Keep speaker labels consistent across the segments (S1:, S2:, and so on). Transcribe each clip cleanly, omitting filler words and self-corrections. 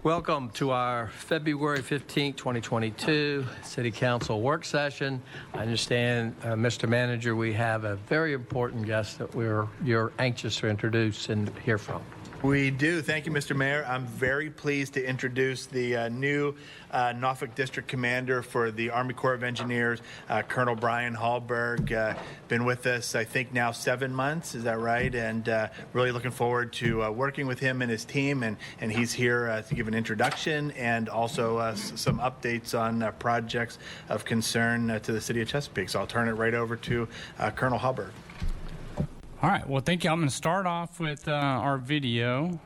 S1: Welcome to our February 15, 2022 City Council work session. I understand, Mr. Manager, we have a very important guest that you're anxious to introduce and hear from.
S2: We do. Thank you, Mr. Mayor. I'm very pleased to introduce the new Norfolk District Commander for the Army Corps of Engineers, Colonel Brian Hallberg. Been with us, I think, now 7 months. Is that right? And really looking forward to working with him and his team. And he's here to give an introduction and also some updates on projects of concern to the city of Chesapeake. So I'll turn it right over to Colonel Hallberg.
S3: All right, well, thank you. I'm going to start off with our video.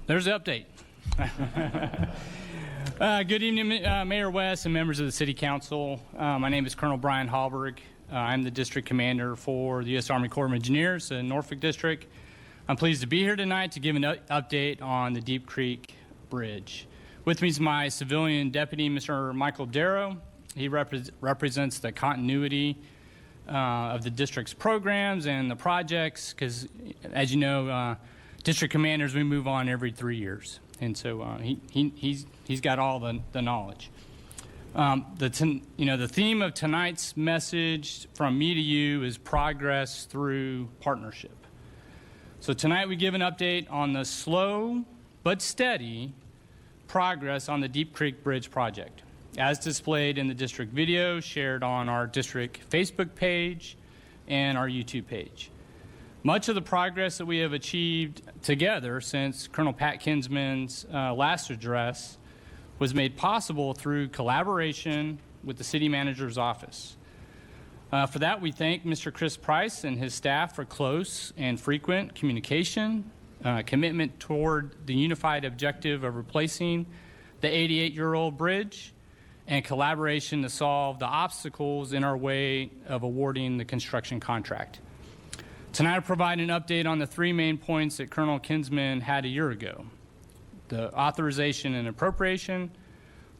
S3: There's the update. Good evening, Mayor West and members of the City Council. My name is Colonel Brian Hallberg. I'm the District Commander for the U.S. Army Corps of Engineers in Norfolk District. I'm pleased to be here tonight to give an update on the Deep Creek Bridge. With me is my civilian deputy, Mr. Michael Darrow. He represents the continuity of the district's programs and the projects because, as you know, district commanders, we move on every 3 years, and so he's got all the knowledge. The theme of tonight's message from me to you is progress through partnership. So tonight we give an update on the slow but steady progress on the Deep Creek Bridge project, as displayed in the district video shared on our district Facebook page and our YouTube page. Much of the progress that we have achieved together since Colonel Pat Kinsman's last address was made possible through collaboration with the City Manager's office. For that, we thank Mr. Chris Price and his staff for close and frequent communication, commitment toward the unified objective of replacing the 88-year-old bridge, and collaboration to solve the obstacles in our way of awarding the construction contract. Tonight, I'll provide an update on the three main points that Colonel Kinsman had a year ago: the authorization and appropriation,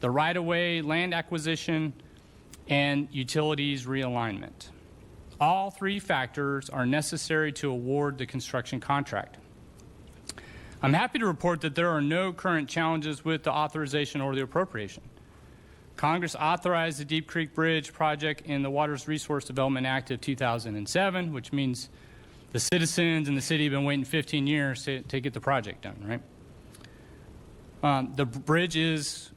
S3: the right-of-way land acquisition, and utilities realignment. All three factors are necessary to award the construction contract. I'm happy to report that there are no current challenges with the authorization or the appropriation. Congress authorized the Deep Creek Bridge project in the Waters Resource Development Act of 2007, which means the citizens and the city have been waiting 15 years to get the project done, right? The bridge is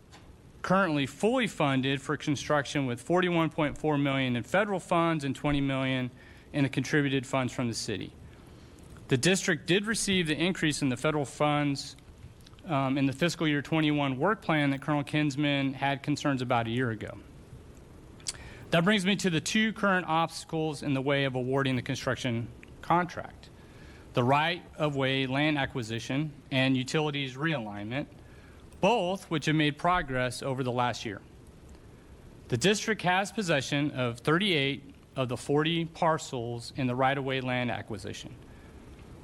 S3: currently fully funded for construction with $41.4 million in federal funds and $20 million in the contributed funds from the city. The district did receive the increase in the federal funds in the fiscal year 21 work plan that Colonel Kinsman had concerns about a year ago. That brings me to the two current obstacles in the way of awarding the construction contract: the right-of-way land acquisition and utilities realignment, both which have made progress over the last year. The district has possession of 38 of the 40 parcels in the right-of-way land acquisition.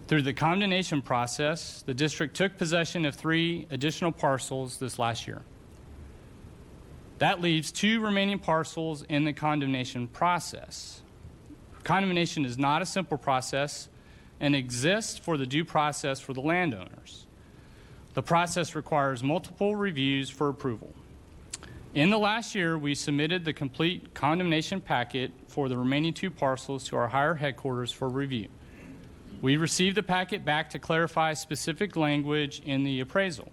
S3: Through the condemnation process, the district took possession of 3 additional parcels this last year. That leaves 2 remaining parcels in the condemnation process. Condemnation is not a simple process. and exists for the due process for the landowners. The process requires multiple reviews for approval. In the last year, we submitted the complete condemnation packet for the remaining 2 parcels to our higher headquarters for review. We received the packet back to clarify specific language in the appraisal.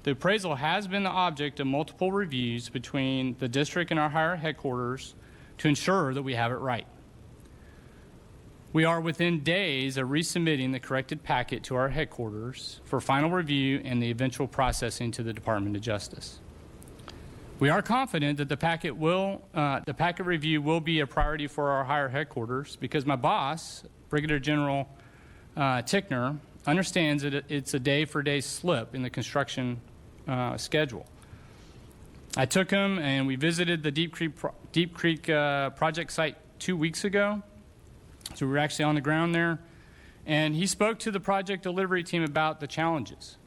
S3: The appraisal has been the object of multiple reviews between the district and our higher headquarters to ensure that we have it right. We are within days of resubmitting the corrected packet to our headquarters for final review and the eventual processing to the Department of Justice. We are confident that the packet review will be a priority for our higher headquarters because my boss, Brigadier General Tickner, understands that it's a day-for-day slip in the construction schedule. I took him and we visited the Deep Creek project site 2 weeks ago. So we were actually on the ground there. And he spoke to the project delivery team about the challenges.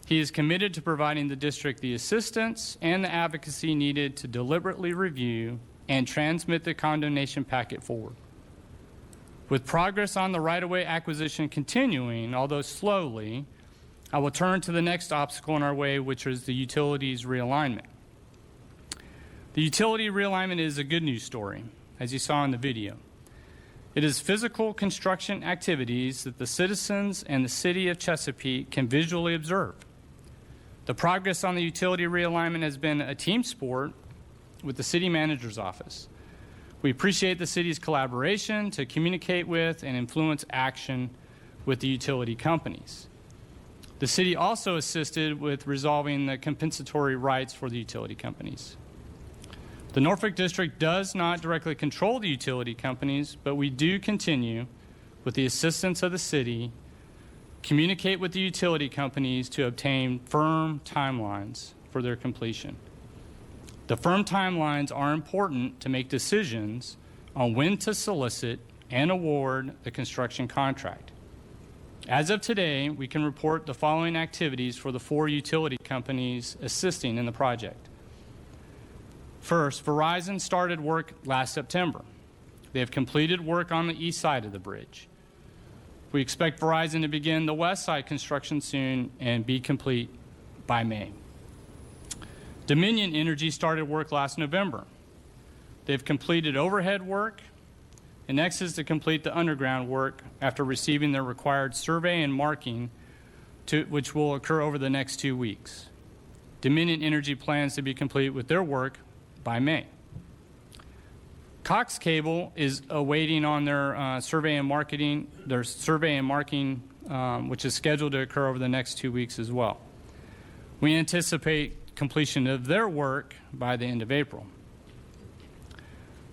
S3: He is committed to providing the district the assistance and the advocacy needed to deliberately review and transmit the condemnation packet forward. With progress on the right-of-way acquisition continuing, although slowly, I will turn to the next obstacle in our way, which is the utilities realignment. The utility realignment is a good news story, as you saw in the video. It is physical construction activities that the citizens and the city of Chesapeake can visually observe. The progress on the utility realignment has been a team sport with the city manager's office. We appreciate the city's collaboration to communicate with and influence action with the utility companies. The city also assisted with resolving the compensatory rights for the utility companies. The Norfolk District does not directly control the utility companies, but we do continue, with the assistance of the city, communicate with the utility companies to obtain firm timelines for their completion. The firm timelines are important to make decisions on when to solicit and award the construction contract. As of today, we can report the following activities for the 4 utility companies assisting in the project. First, Verizon started work last September. They have completed work on the east side of the bridge. We expect Verizon to begin the west side construction soon and be complete by May. Dominion Energy started work last November. They've completed overhead work, and next is to complete the underground work after receiving their required survey and marking, which will occur over the next 2 weeks. Dominion Energy plans to be complete with their work by May. Cox Cable is awaiting on their survey and marking, which is scheduled to occur over the next 2 weeks as well. We anticipate completion of their work by the end of April.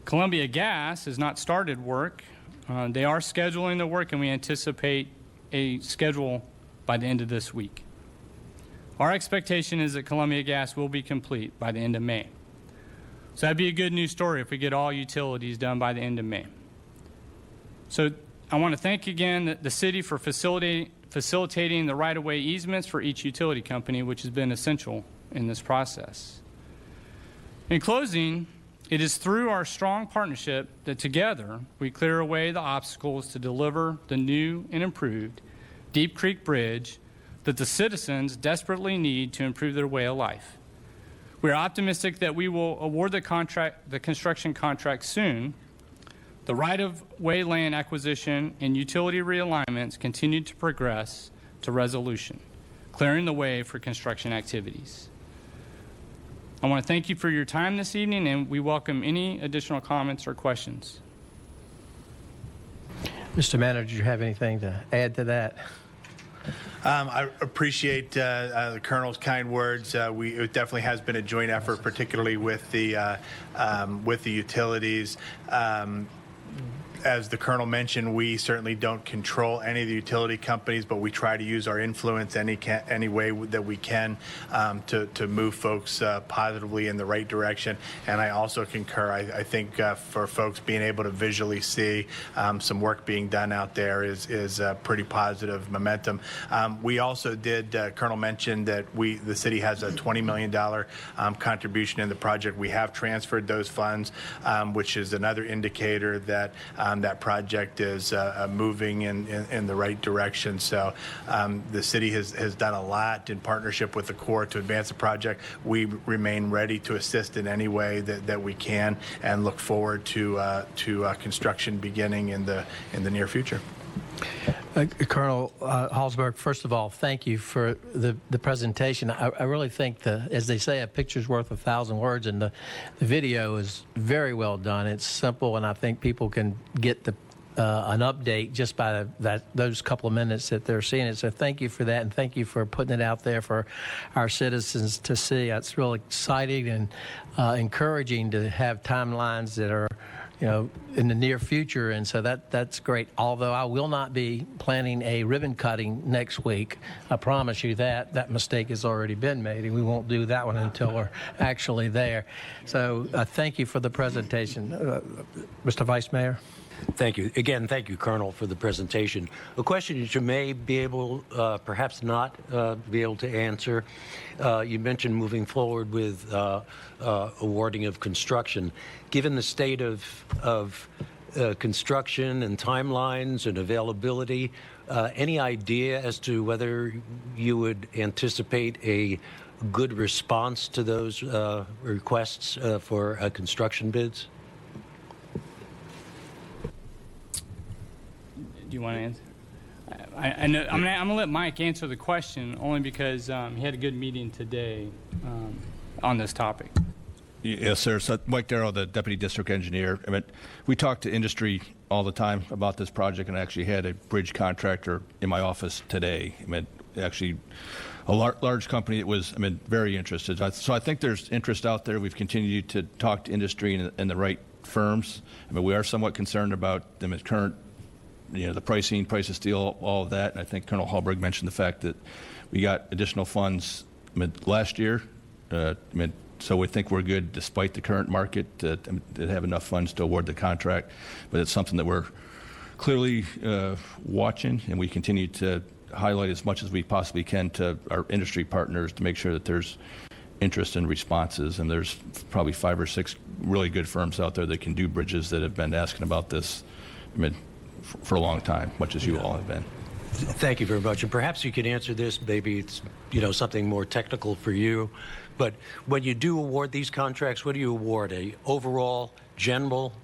S3: Columbia Gas has not started work. They are scheduling the work, and we anticipate a schedule by the end of this week. Our expectation is that Columbia Gas will be complete by the end of May. So that'd be a good news story if we get all utilities done by the end of May. So I want to thank again the city for facilitating the right-of-way easements for each utility company, which has been essential in this process. In closing, it is through our strong partnership that together we clear away the obstacles to deliver the new and improved Deep Creek Bridge that the citizens desperately need to improve their way of life. We are optimistic that we will award the construction contract soon. The right-of-way land acquisition and utility realignments continue to progress to resolution, clearing the way for construction activities. I want to thank you for your time this evening, and we welcome any additional comments or questions.
S1: Mr. Manager, do you have anything to add to that?
S2: I appreciate the Colonel's kind words. It definitely has been a joint effort, particularly with the utilities. As the Colonel mentioned, we certainly don't control any of the utility companies, but we try to use our influence any way that we can to move folks positively in the right direction. And I also concur. I think for folks being able to visually see some work being done out there is pretty positive momentum. We also did, Colonel mentioned that the city has a $20 million contribution in the project. We have transferred those funds, which is another indicator that that project is moving in the right direction. So the city has done a lot in partnership with the Corps to advance the project. We remain ready to assist in any way that we can, and look forward to construction beginning in the near future.
S1: Colonel Hallsberg, first of all, thank you for the presentation. I really think, as they say, a picture's worth 1,000 words, and the video is very well done. It's simple, and I think people can get an update just by those couple of minutes that they're seeing it. So thank you for that, and thank you for putting it out there for our citizens to see. It's really exciting and encouraging to have timelines that are, in the near future, and so that's great. Although I will not be planning a ribbon cutting next week, I promise you that mistake has already been made, and we won't do that one until we're actually there. So thank you for the presentation, Mr. Vice Mayor.
S4: Thank you. Again, thank you, Colonel, for the presentation. A question that you may be able, perhaps not be able to answer. You mentioned moving forward with awarding of construction. Given the state of construction and timelines and availability, any idea as to whether you would anticipate a good response to those requests for construction bids?
S3: Do you want to answer? I know, I'm gonna let Mike answer the question, only because he had a good meeting today on this topic.
S5: Yes, sir. So Mike Darrow, the Deputy District Engineer. I mean, we talk to industry all the time about this project, and I actually had a bridge contractor in my office today. I mean, actually a large company that was, very interested. So I think there's interest out there. We've continued to talk to industry and the right firms. We are somewhat concerned about them at current, the price of steel, all of that. And I think Colonel Hallberg mentioned the fact that we got additional funds last year. So we think we're good despite the current market to have enough funds to award the contract. But it's something that we're clearly watching, and we continue to highlight as much as we possibly can to our industry partners to make sure that there's interest and responses. And there's probably 5 or 6 really good firms out there that can do bridges that have been asking about this for a long time, much as you all have been.
S4: Thank you very much. And perhaps you could answer this. Maybe it's something more technical for you. But when you do award these contracts, what do you award? A overall general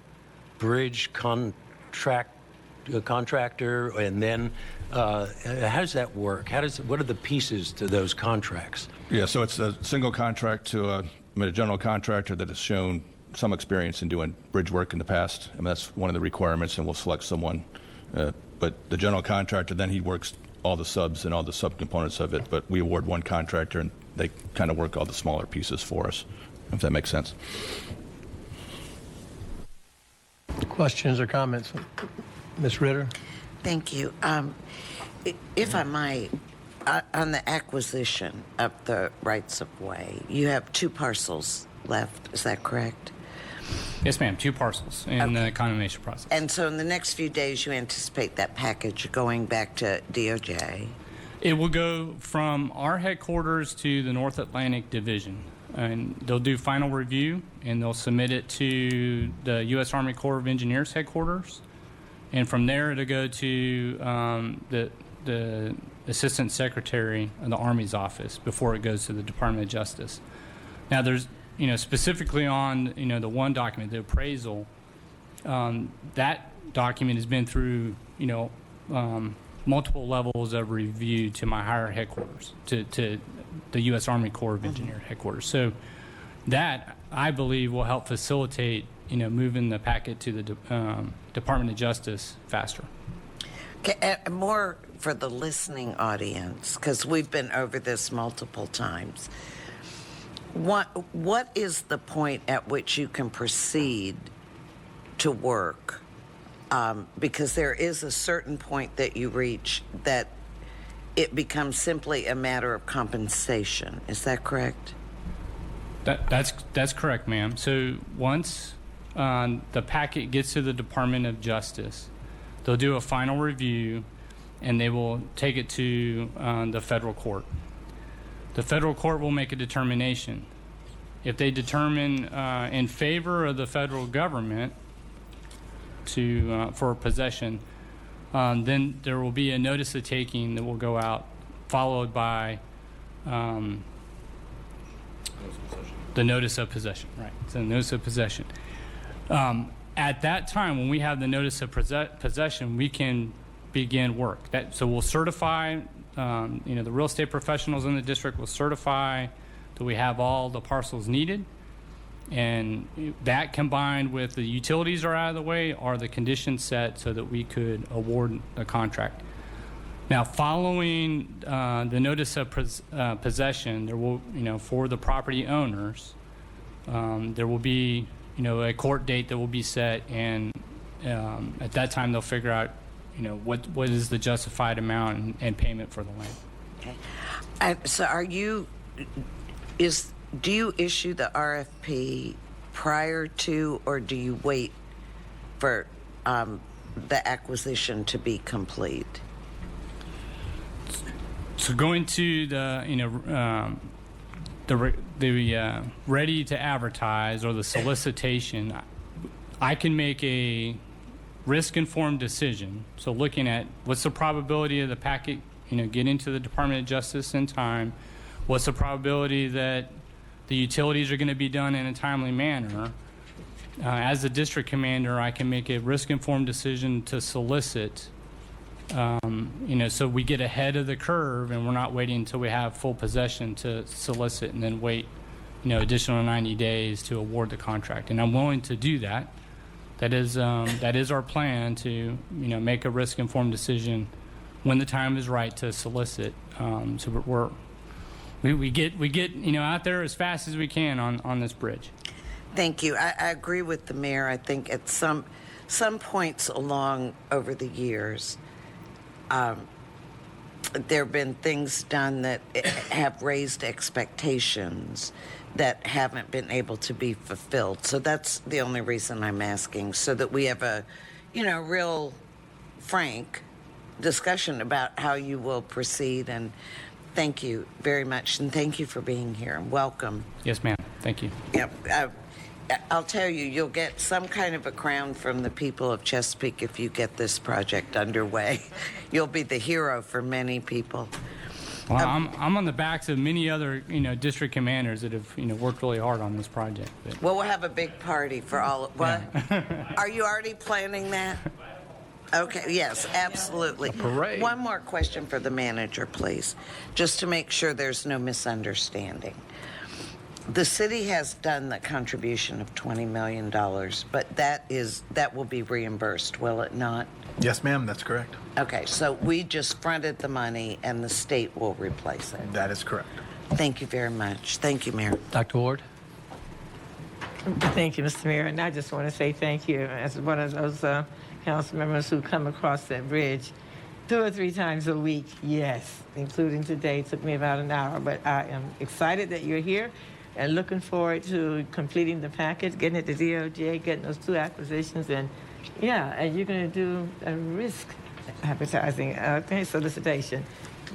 S4: bridge contractor, and then how does that work? What are the pieces to those contracts?
S5: Yeah, so it's a single contract to a general contractor that has shown some experience in doing bridge work in the past. That's one of the requirements, and we'll select someone. But the general contractor, then he works all the subs and all the subcomponents of it. But we award one contractor, and they kind of work all the smaller pieces for us, if that makes sense.
S1: Questions or comments? Ms. Ritter?
S6: Thank you. If I might, on the acquisition of the rights of way, you have 2 parcels left. Is that correct?
S3: Yes, ma'am. 2 parcels in the condemnation process.
S6: And so in the next few days, you anticipate that package going back to DOJ?
S3: It will go from our headquarters to the North Atlantic Division, and they'll do final review, and they'll submit it to the U.S. Army Corps of Engineers headquarters, and from there it'll go to the Assistant Secretary of the Army's office before it goes to the Department of Justice. Now, there's specifically on the one document, the appraisal, that document has been through multiple levels of review to my higher headquarters, to the U.S. Army Corps of Engineers headquarters. So that, I believe, will help facilitate moving the packet to the Department of Justice faster.
S6: Okay, more for the listening audience, because we've been over this multiple times. What is the point at which you can proceed to work? Because there is a certain point that you reach that it becomes simply a matter of compensation. Is that correct?
S3: That's correct, ma'am. So once the packet gets to the Department of Justice, they'll do a final review, and they will take it to the federal court. The federal court will make a determination. If they determine in favor of the federal government, for possession, then there will be a notice of taking that will go out, followed by the notice of possession. Right, so notice of possession. At that time, when we have the notice of possession, we can begin work. So we'll certify, the real estate professionals in the district will certify that we have all the parcels needed. And that combined with the utilities are out of the way are the conditions set so that we could award the contract. Now, following the notice of possession, there will, for the property owners, there will be, a court date that will be set, and at that time they'll figure out, what is the justified amount and payment for the land.
S6: Okay. So do you issue the RFP prior to, or do you wait for the acquisition to be complete?
S3: So going to the ready to advertise or the solicitation, I can make a risk-informed decision. So looking at what's the probability of the packet, getting to the Department of Justice in time, what's the probability that the utilities are going to be done in a timely manner. As the district commander, I can make a risk-informed decision to solicit, so we get ahead of the curve and we're not waiting until we have full possession to solicit and then wait, additional 90 days to award the contract. And I'm willing to do that. That is our plan to, make a risk-informed decision when the time is right to solicit. So we get out there as fast as we can on this bridge.
S6: Thank you. I agree with the mayor. I think at some points along over the years, there have been things done that have raised expectations that haven't been able to be fulfilled. So that's the only reason I'm asking, so that we have a, real frank discussion about how you will proceed. And thank you very much, and thank you for being here, and welcome.
S3: Yes, ma'am. Thank you.
S6: Yep. I'll tell you, you'll get some kind of a crown from the people of Chesapeake if you get this project underway. You'll be the hero for many people.
S3: Well, I'm on the backs of many other, district commanders that have, worked really hard on this project. But.
S6: Well, we'll have a big party for all. What? Yeah. Are you already planning that? Okay, yes, absolutely.
S1: Parade.
S6: One more question for the manager, please, just to make sure there's no misunderstanding. The city has done the contribution of $20 million, but that will be reimbursed, will it not?
S2: Yes, ma'am, that's correct.
S6: Okay, so we just fronted the money and the state will replace it.
S2: That is correct.
S6: Thank you very much. Thank you, Mayor.
S1: Dr. Ward?
S7: Thank you, Mr. Mayor. And I just want to say thank you as one of those council members who come across that bridge 2 or 3 times a week, yes, including today. It took me about an hour, but I am excited that you're here and looking forward to completing the package, getting it to DOJ, getting those 2 acquisitions, and and you're going to do a risk advertising, solicitation.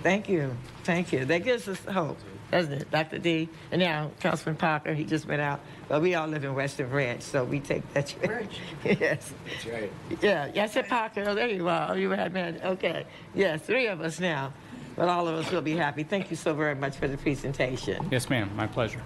S7: Thank you. Thank you. That gives us hope, doesn't it, Dr. D? And now Councilman Parker, he just went out. But we all live in Western Ranch, so we take that. Yes. That's right. Yeah, I said Parker. Oh, there you are. Oh, you had man. Okay. Yes, 3 of us now. But all of us will be happy. Thank you so very much for the presentation.
S3: Yes, ma'am. My pleasure.